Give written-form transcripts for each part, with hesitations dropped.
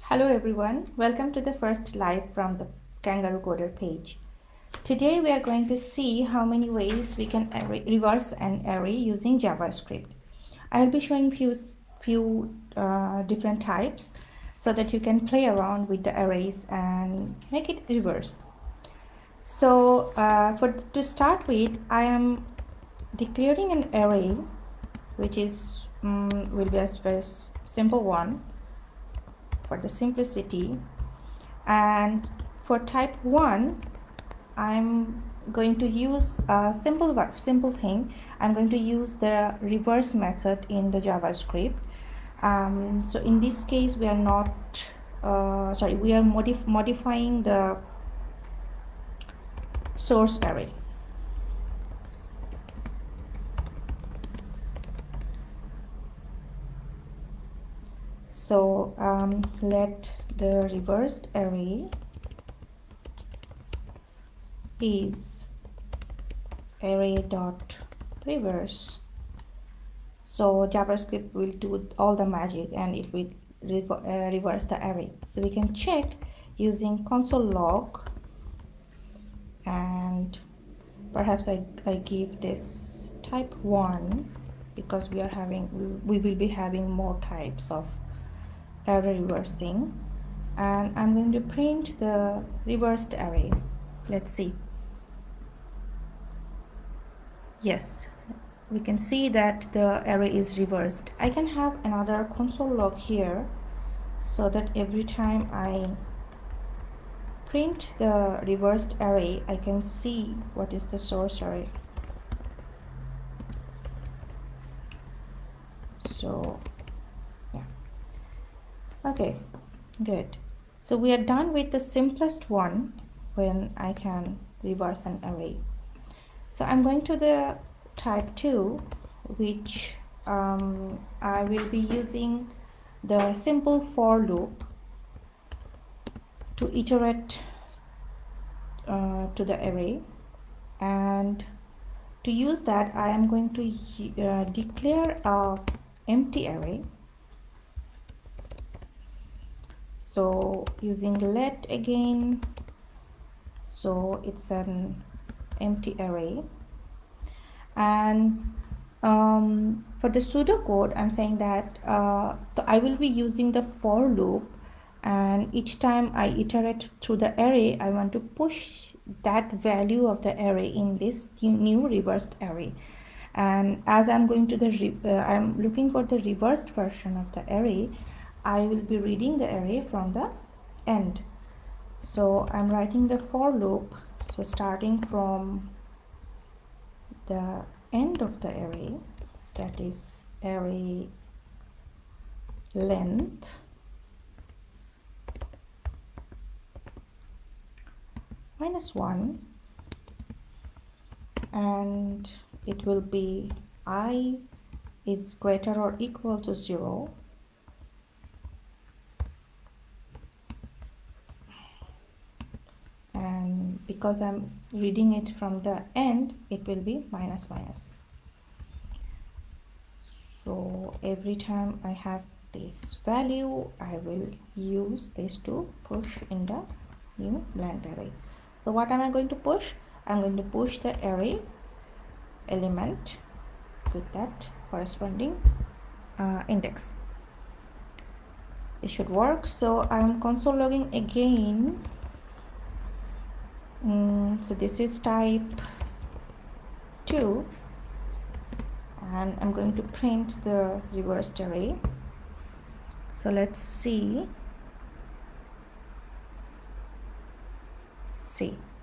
Hello everyone, welcome to the first live from the Kangaroo Coder page. Today we are going to see how many ways we can reverse an array using JavaScript. I will be showing few different types so that you can play around with the arrays and make it reverse. So to start with, I am declaring an array which is will be a very simple one for the simplicity. And for type 1, I'm going to use a simple thing. I'm going to use the reverse method in the JavaScript. So in this case, we are not, we are modifying the source array. So let the reversed array is array.reverse. So JavaScript will do all the magic and it will reverse the array. So we can check using console log, and perhaps I give this type 1 because we will be having more types of array reversing, and I'm going to print the reversed array. Let's see. Yes, we can see that the array is reversed. I can have another console log here so that every time I print the reversed array, I can see what is the source array. So yeah, okay, good. So we are done with the simplest one when I can reverse an array. So I'm going to the type 2, which I will be using the simple for loop to iterate to the array. And to use that, I am going to declare a empty array. So using let again, so it's an empty array. And for the pseudocode, I'm saying that I will be using the for loop, and each time I iterate through the array, I want to push that value of the array in this new reversed array. And as I'm going to I'm looking for the reversed version of the array, I will be reading the array from the end. So I'm writing the for loop, so starting from the end of the array, that is array length -1, and it will be I is greater or equal to 0, and because I'm reading it from the end, it will be minus. So every time I have this value, I will use this to push in the new blank array. So what am I going to push? I'm going to push the array element with that corresponding index. It should work. So I'm console logging again. So this is type 2, and I'm going to print the reversed array. So let's see.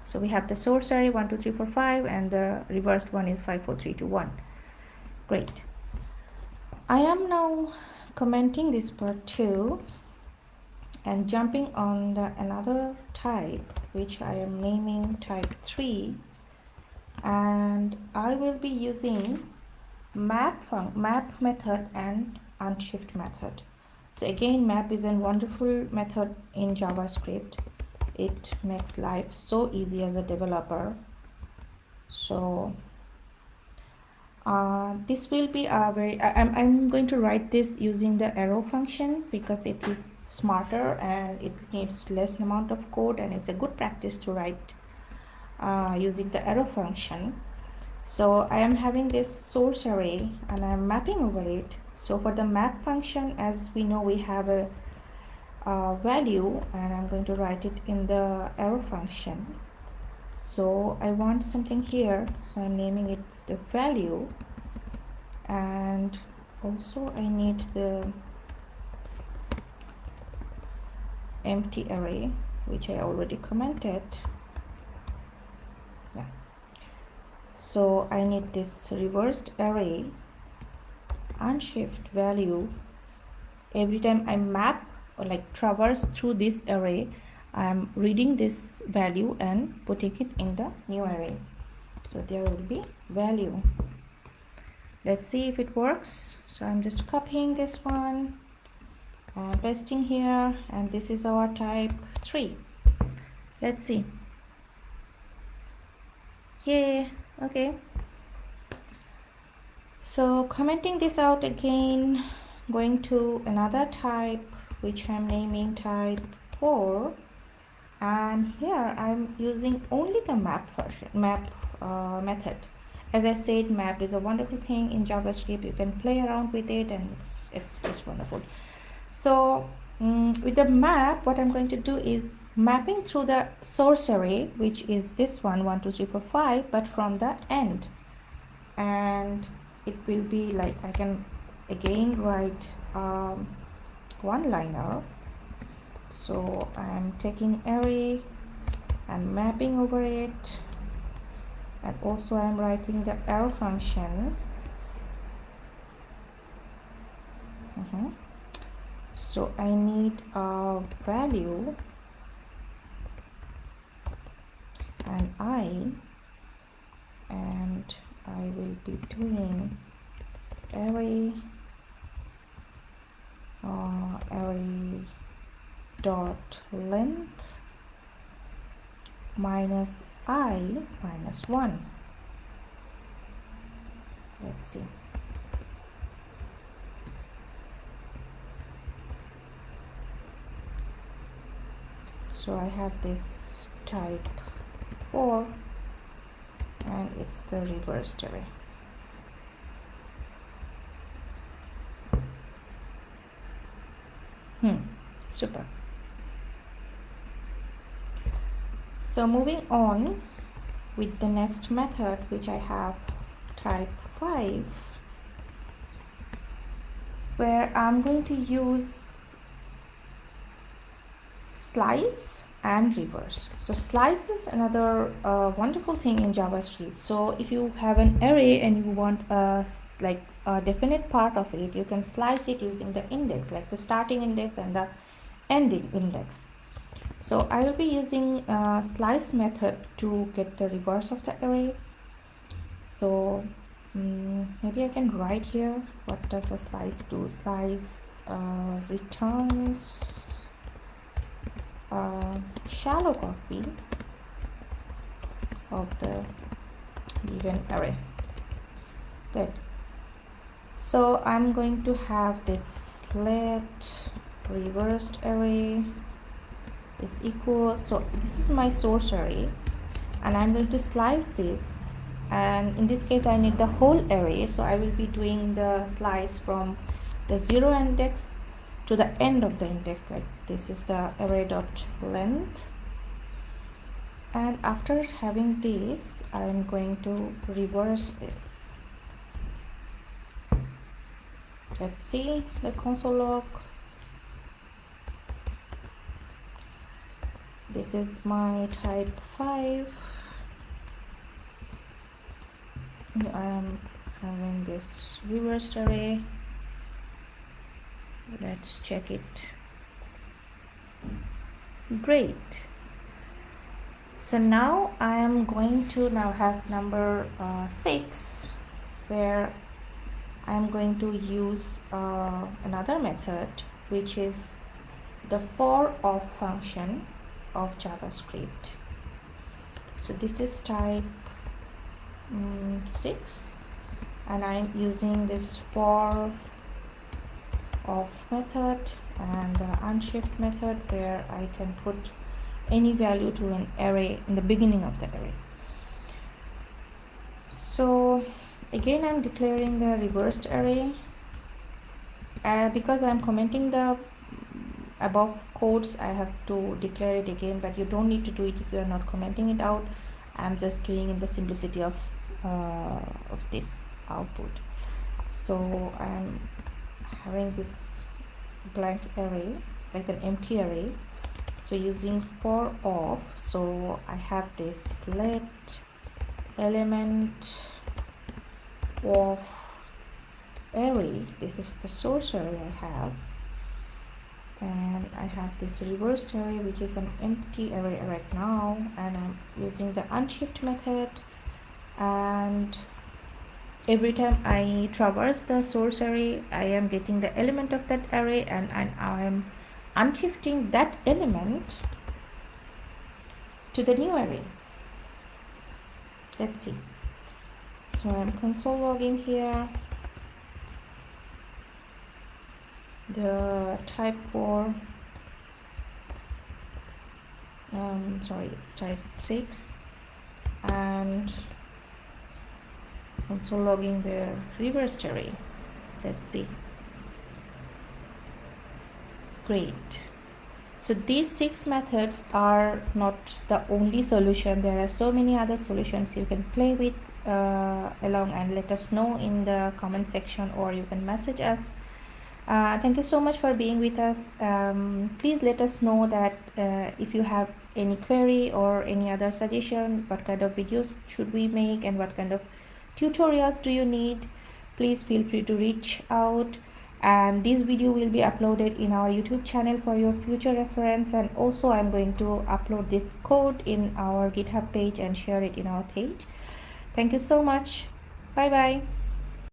So we have the source array 1 2 3 4 5, and the reversed one is 5 4 3 2 1. Great. I am now commenting this part 2 and jumping on the another type, which I am naming type 3, and I will be using map method and unshift method. So again, map is a wonderful method in JavaScript. It makes life so easy as a developer. So This will be a I'm going to write this using the arrow function because it is smarter and it needs less amount of code, and it's a good practice to write using the arrow function. So I am having this source array and I'm mapping over it. So for the map function, as we know, we have a value, and I'm going to write it in the arrow function. So I want something here, so I'm naming it the value, and also I need the empty array, which I already commented. Yeah. So I need this reversed array unshift value. Every time I map or like traverse through this array, I'm reading this value and putting it in the new array. So there will be value. Let's see if it works. So I'm just copying this one and pasting here, and this is our type 3. Let's see. Yeah, okay. So commenting this out again, going to another type which I'm naming type 4, and here I'm using only the map method. As I said, map is a wonderful thing in JavaScript. You can play around with it, and it's just wonderful. So with the map, what I'm going to do is mapping through the source array, which is this one, 1 2 3 4 5, but from the end, and it will be like I can again write one liner. So I'm taking array and mapping over it, and also I'm writing the arrow function. So I need a value, and I will be doing array dot length minus I minus 1. Let's see. So I have this type 4, and it's the reversed array. Super. So moving on with the next method, which I have type 5, where I'm going to use slice and reverse. So slice is another wonderful thing in JavaScript. So if you have an array and you want a definite part of it, you can slice it using the index, like the starting index and the ending index. So I will be using slice method to get the reverse of the array. So maybe I can write here, what does a slice do? Slice returns shallow copy of the given array. Good. So I'm going to have this let reversed array is equal. So this is my source array, and I'm going to slice this, and in this case I need the whole array. So I will be doing the slice from the 0 index to the end of the index. Like this is the array dot length, and after having this I'm going to reverse this. Let's see the console log. This is my type 5. I am having this reversed array. Let's check it. Great. So now I am going to have number 6, where I am going to use another method, which is the for of function of JavaScript. So this is type 6, and I'm using this for of method and the unshift method, where I can put any value to an array in the beginning of the array. So again, I'm declaring the reversed array. Because I'm commenting the above codes, I have to declare it again, but you don't need to do it if you are not commenting it out. I'm just doing in the simplicity of this output. So I'm having this blank array, like an empty array. So using for of, so I have this let element of array. This is the source array I have, and I have this reversed array, which is an empty array right now, and I'm using the unshift method, and every time I traverse the source array, I am getting the element of that array, and I am unshifting that element to the new array. Let's see. So I'm console logging here. The type for sorry, it's type 6, and also logging the reversed array. Let's see. Great. So these 6 methods are not the only solution. There are so many other solutions you can play with along, and let us know in the comment section, or you can message us. Thank you so much for being with us. Please let us know that if you have any query or any other suggestion, what kind of videos should we make and what kind of tutorials do you need. Please feel free to reach out, and this video will be uploaded in our YouTube channel for your future reference, and also I'm going to upload this code in our GitHub page and share it in our page. Thank you so much. Bye bye.